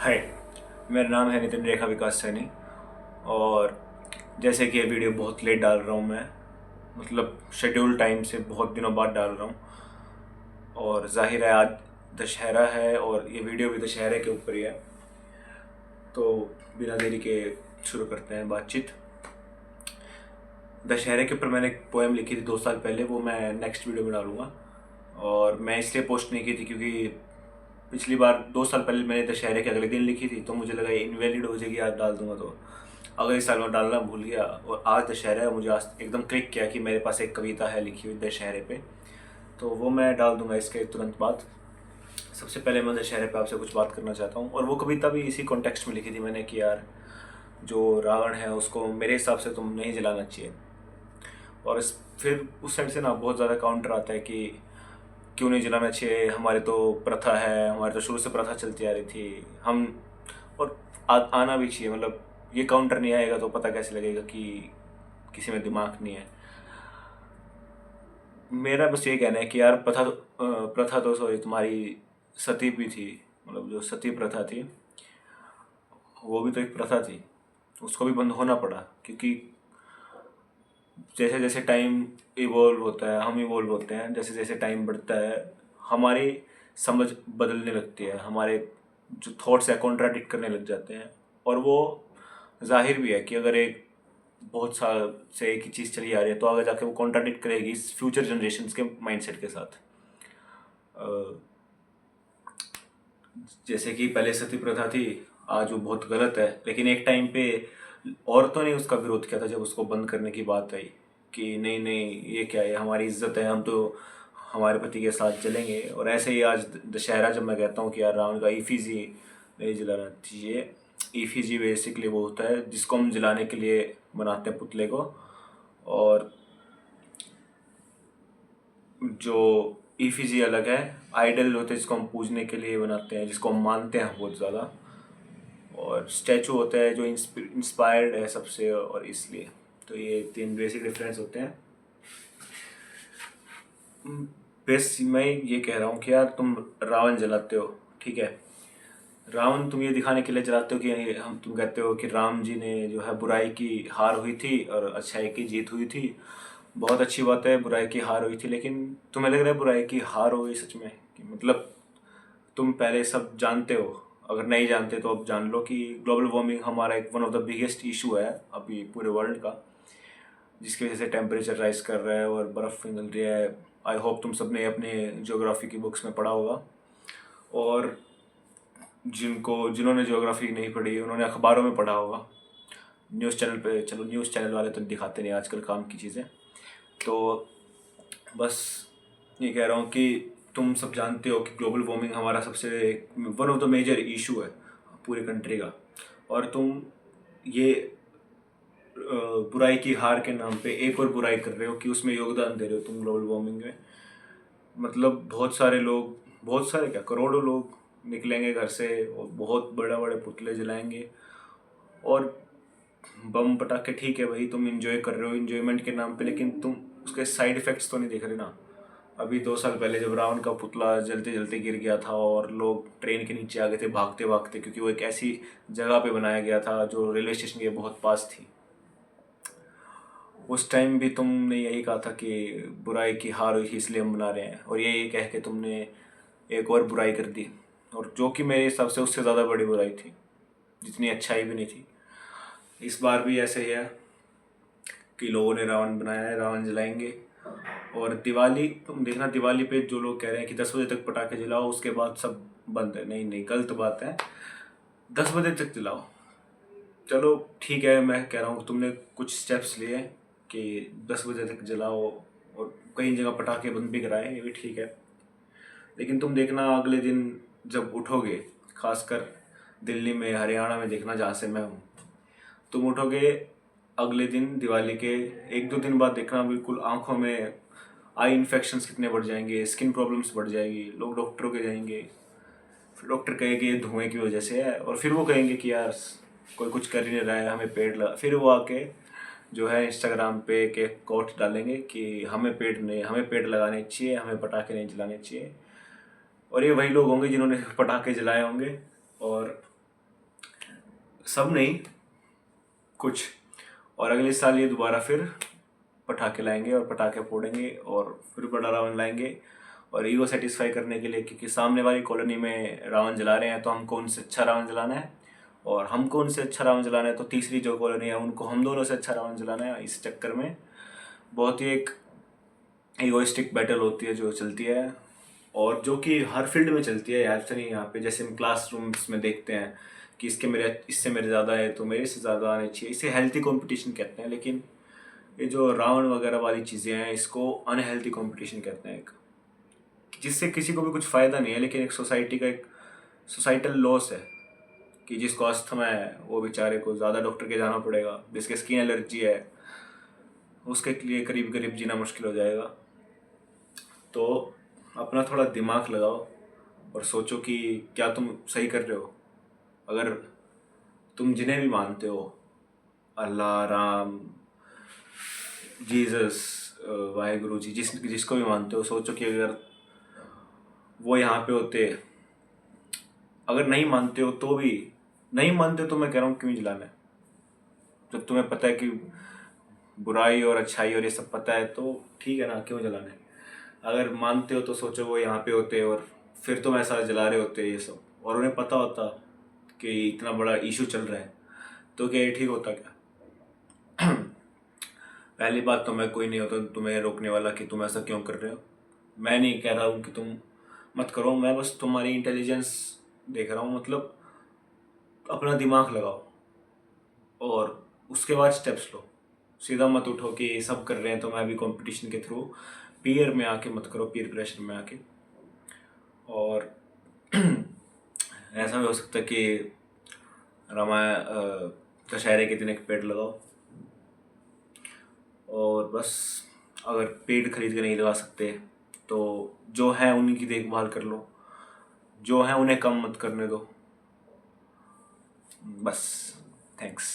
हाय, मेरा नाम है नितिन रेखा विकास सैनी। और जैसे कि ये वीडियो बहुत लेट डाल रहा हूँ मैं, मतलब शेड्यूल टाइम से बहुत दिनों बाद डाल रहा हूँ। और जाहिर है आज दशहरा है और ये वीडियो भी दशहरे के ऊपर ही है। तो बिना देरी के शुरू करते हैं बातचीत। दशहरे के ऊपर मैंने एक पोएम लिखी थी 2 साल पहले, वो मैं नेक्स्ट वीडियो में डालूँगा। और मैं इसलिए पोस्ट नहीं की थी क्योंकि पिछली बार 2 साल पहले मैंने दशहरे के अगले दिन लिखी थी, तो मुझे लगा ये इनवैलिड हो जाएगी, आज डाल दूंगा तो अगले साल मैं डालना भूल गया। और आज दशहरा है, मुझे आज एकदम क्लिक किया कि मेरे पास एक कविता है लिखी हुई दशहरे पे, तो वो मैं डाल दूंगा इसके तुरंत बाद। सबसे पहले मैं दशहरे पे आपसे कुछ बात करना चाहता हूँ, और वो कविता भी इसी कॉन्टेक्स्ट में लिखी थी मैंने कि यार जो रावण है उसको मेरे हिसाब से तुम नहीं जलाना चाहिए। और फिर उस साइड से ना बहुत ज़्यादा काउंटर आता है कि क्यों नहीं जलाना चाहिए, हमारे तो प्रथा है, हमारे तो शुरू से प्रथा चलती आ रही थी हम। और आना भी चाहिए, मतलब ये काउंटर नहीं आएगा तो पता कैसे लगेगा कि किसी में दिमाग नहीं है। मेरा बस ये कहना है कि यार प्रथा तो सॉरी तुम्हारी सती भी थी, मतलब जो सती प्रथा थी वो भी तो एक प्रथा थी, उसको भी बंद होना पड़ा। क्योंकि जैसे जैसे टाइम इवोल्व होता है, हम इवोल्व होते हैं, जैसे जैसे टाइम बढ़ता है हमारी समझ बदलने लगती है, हमारे जो थॉट्स है कॉन्ट्राडिक्ट करने लग जाते हैं। और वो जाहिर भी है कि अगर एक बहुत साल से एक ही चीज़ चली आ रही है तो आगे जाके वो कॉन्ट्राडिक्ट करेगी इस फ्यूचर जनरेशन्स के माइंडसेट के साथ। अ, जैसे कि पहले सती प्रथा थी, आज वो बहुत गलत है, लेकिन एक टाइम पे औरतों ने उसका विरोध किया था जब उसको बंद करने की बात आई कि नहीं नहीं ये क्या है, हमारी इज्जत है, हम तो हमारे पति के साथ चलेंगे। और ऐसे ही आज दशहरा जब मैं कहता हूँ कि यार रावण का ईफिजी नहीं जलाना चाहिए। ईफिजी बेसिकली वो होता है जिसको हम जलाने के लिए बनाते हैं पुतले को। और जो ईफिजी अलग है, आइडल होते हैं जिसको हम पूजने के लिए बनाते हैं, जिसको हम मानते हैं बहुत ज़्यादा। और स्टैचू होता है जो इंस्पायर्ड है सबसे, और इसलिए तो ये 3 बेसिक डिफरेंस होते हैं। बस मैं ये कह रहा हूँ कि यार तुम रावण जलाते हो, ठीक है, रावण तुम ये दिखाने के लिए जलाते हो कि तुम कहते हो कि राम जी ने जो है बुराई की हार हुई थी और अच्छाई की जीत हुई थी। बहुत अच्छी बात है, बुराई की हार हुई थी, लेकिन तुम्हें लग रहा है बुराई की हार हो गई सच में? कि मतलब तुम पहले सब जानते हो, अगर नहीं जानते तो अब जान लो कि ग्लोबल वार्मिंग हमारा एक one of the biggest issue है अभी पूरे वर्ल्ड का, जिसकी वजह से टेम्परेचर राइज कर रहा है और बर्फ़ पिघल रही है। आई होप तुम सब ने अपने ज्योग्राफी की बुक्स में पढ़ा होगा। और जिन्होंने ज्योग्राफी नहीं पढ़ी उन्होंने अखबारों में पढ़ा होगा, न्यूज़ चैनल पे। चलो न्यूज़ चैनल वाले तो दिखाते नहीं आजकल काम की चीज़ें। तो बस ये कह रहा हूँ कि तुम सब जानते हो कि ग्लोबल वार्मिंग हमारा सबसे one of the major issue है पूरे कंट्री का। और तुम ये बुराई की हार के नाम पे एक और बुराई कर रहे हो कि उसमें योगदान दे रहे हो तुम ग्लोबल वार्मिंग में। मतलब बहुत सारे लोग, बहुत सारे क्या, करोड़ों लोग निकलेंगे घर से और बहुत बड़े बड़े पुतले जलाएंगे और बम पटाखे। ठीक है भाई, तुम इंजॉय कर रहे हो इंजॉयमेंट के नाम पे, लेकिन तुम उसके साइड इफेक्ट्स तो नहीं देख रहे ना। अभी 2 साल पहले जब रावण का पुतला जलते जलते गिर गया था और लोग ट्रेन के नीचे आ गए थे भागते भागते, क्योंकि वो एक ऐसी जगह पे बनाया गया था जो रेलवे स्टेशन के बहुत पास थी। उस टाइम भी तुमने यही कहा था कि बुराई की हार हुई थी इसलिए हम बना रहे हैं, और यही कह के तुमने एक और बुराई कर दी, और जो कि मेरे हिसाब से उससे ज़्यादा बड़ी बुराई थी, जितनी अच्छाई भी नहीं थी। इस बार भी ऐसे ही है कि लोगों ने रावण बनाया है, रावण जलाएंगे। और दिवाली तुम देखना, दिवाली पे जो लोग कह रहे हैं कि 10 बजे तक पटाखे जलाओ उसके बाद सब बंद है, नहीं नहीं, गलत बात है। 10 बजे तक जलाओ, चलो ठीक है, मैं कह रहा हूँ तुमने कुछ स्टेप्स लिए कि 10 बजे तक जलाओ और कई जगह पटाखे बंद भी कराए, ये भी ठीक है। लेकिन तुम देखना अगले दिन जब उठोगे, खासकर दिल्ली में, हरियाणा में देखना जहाँ से मैं हूँ, तुम उठोगे अगले दिन दिवाली के 1-2 दिन बाद, देखना बिल्कुल आंखों में आई इन्फेक्शंस कितने बढ़ जाएंगे, स्किन प्रॉब्लम्स बढ़ जाएगी, लोग डॉक्टरों के जाएंगे। फिर डॉक्टर कहेंगे ये धुएं की वजह से है, और फिर वो कहेंगे कि यार कोई कुछ कर ही नहीं रहा है, हमें पेड़ लगा। फिर वो आके जो है इंस्टाग्राम पे के कोट डालेंगे कि हमें पेड़ लगाने चाहिए, हमें पटाखे नहीं जलाने चाहिए। और ये वही लोग होंगे जिन्होंने पटाखे जलाए होंगे और सब नहीं, कुछ। और अगले साल ये दोबारा फिर पटाखे लाएंगे और पटाखे फोड़ेंगे और फिर बड़ा रावण लाएंगे। और ईगो सेटिस्फाई करने के लिए, क्योंकि सामने वाली कॉलोनी में रावण जला रहे हैं तो हमको उनसे अच्छा रावण जलाना है, और हमको उनसे अच्छा रावण जलाना है तो तीसरी जो कॉलोनी है उनको हम दोनों से अच्छा रावण जलाना है। इस चक्कर में बहुत ही एक ईगोइस्टिक बैटल होती है जो चलती है, और जो कि हर फील्ड में चलती है यार। नहीं, यहाँ पे जैसे हम क्लासरूम्स में देखते हैं कि इससे मेरे ज़्यादा है तो मेरे से ज़्यादा आने चाहिए, इसे हेल्थी कंपटीशन कहते हैं। लेकिन ये जो रावण वगैरह वाली चीज़ें हैं इसको अनहेल्थी कंपटीशन कहते हैं, एक जिससे किसी को भी कुछ फ़ायदा नहीं है, लेकिन एक सोसाइटी का एक सोसाइटल लॉस है कि जिसको अस्थमा है वो बेचारे को ज़्यादा डॉक्टर के जाना पड़ेगा, जिसके स्किन एलर्जी है उसके लिए करीब करीब जीना मुश्किल हो जाएगा। तो अपना थोड़ा दिमाग लगाओ और सोचो कि क्या तुम सही कर रहे हो। अगर तुम जिन्हें भी मानते हो, अल्लाह, राम, जीसस, वाहेगुरु जी, जिसको भी मानते हो, सोचो कि अगर वो यहाँ पे होते, अगर नहीं मानते हो तो भी, नहीं मानते हो तो मैं कह रहा हूँ क्यों जलाना है। जब तुम्हें पता है कि बुराई और अच्छाई और ये सब पता है तो ठीक है ना, क्यों जलाना है। अगर मानते हो तो सोचो वो यहाँ पे होते और फिर तुम ऐसा जला रहे होते ये सब, और उन्हें पता होता कि इतना बड़ा इशू चल रहा है, तो क्या ये ठीक होता क्या? पहली बात तो मैं कोई नहीं होता तुम्हें रोकने वाला कि तुम ऐसा क्यों कर रहे हो। मैं नहीं कह रहा हूँ कि तुम मत करो, मैं बस तुम्हारी इंटेलिजेंस देख रहा हूँ। मतलब अपना दिमाग लगाओ और उसके बाद स्टेप्स लो। सीधा मत उठो कि सब कर रहे हैं तो मैं भी कंपटीशन के थ्रू पीयर में आके मत करो, पीयर प्रेशर में आके। और ऐसा भी हो सकता है कि दशहरे के दिन एक पेड़ लगाओ, और बस अगर पेड़ खरीद के नहीं लगा सकते तो जो है उन्हीं की देखभाल कर लो, जो है उन्हें कम मत करने दो। बस। थैंक्स।